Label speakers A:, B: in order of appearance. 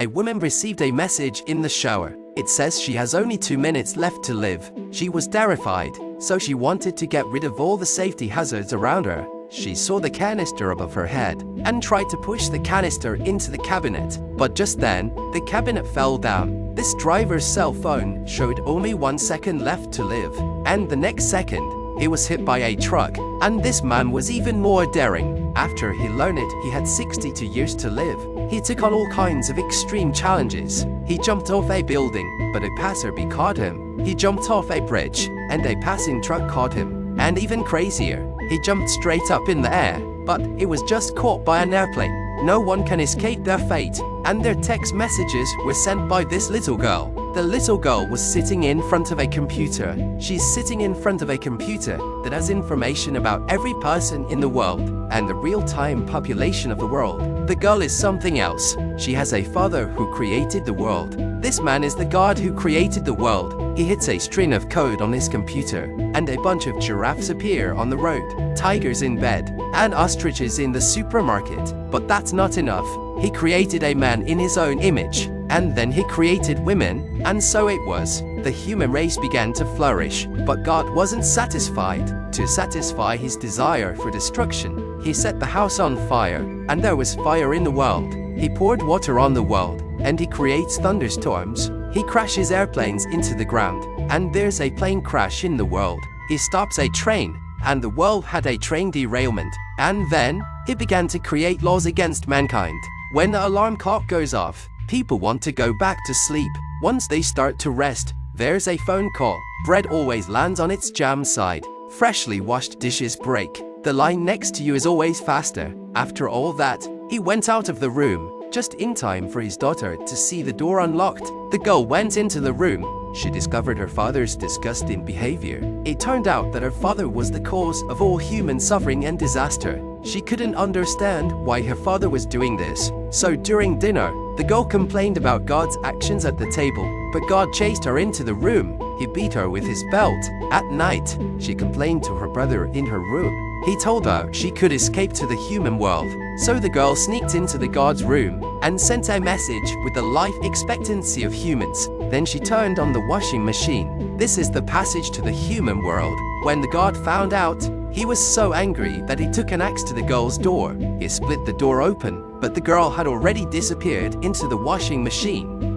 A: A woman received a message in the shower. It says she has only 2 minutes left to live. She was terrified, so she wanted to get rid of all the safety hazards around her. She saw the canister above her head and tried to push the canister into the cabinet. But just then, the cabinet fell down. This driver's cell phone showed only 1 second left to live. And the next second, he was hit by a truck. And this man was even more daring. After he learned it, he had 62 years to live. He took on all kinds of extreme challenges. He jumped off a building, but a passerby caught him. He jumped off a bridge, and a passing truck caught him. And even crazier, he jumped straight up in the air, but he was just caught by an airplane. No one can escape their fate, and their text messages were sent by this little girl. The little girl was sitting in front of a computer. She's sitting in front of a computer that has information about every person in the world and the real-time population of the world. The girl is something else. She has a father who created the world. This man is the God who created the world. He hits a string of code on his computer, and a bunch of giraffes appear on the road, tigers in bed, and ostriches in the supermarket. But that's not enough. He created a man in his own image, and then he created women, and so it was. The human race began to flourish, but God wasn't satisfied. To satisfy his desire for destruction, he set the house on fire, and there was fire in the world. He poured water on the world, and he creates thunderstorms. He crashes airplanes into the ground, and there's a plane crash in the world. He stops a train, and the world had a train derailment. And then, he began to create laws against mankind. When the alarm clock goes off, people want to go back to sleep. Once they start to rest, there's a phone call. Bread always lands on its jam side. Freshly washed dishes break. The line next to you is always faster. After all that, he went out of the room, just in time for his daughter to see the door unlocked. The girl went into the room. She discovered her father's disgusting behavior. It turned out that her father was the cause of all human suffering and disaster. She couldn't understand why her father was doing this. So during dinner, the girl complained about God's actions at the table, but God chased her into the room. He beat her with his belt. At night, she complained to her brother in her room. He told her she could escape to the human world. So the girl sneaked into the God's room and sent a message with the life expectancy of humans. Then she turned on the washing machine. This is the passage to the human world. When the God found out, he was so angry that he took an axe to the girl's door. He split the door open, but the girl had already disappeared into the washing machine.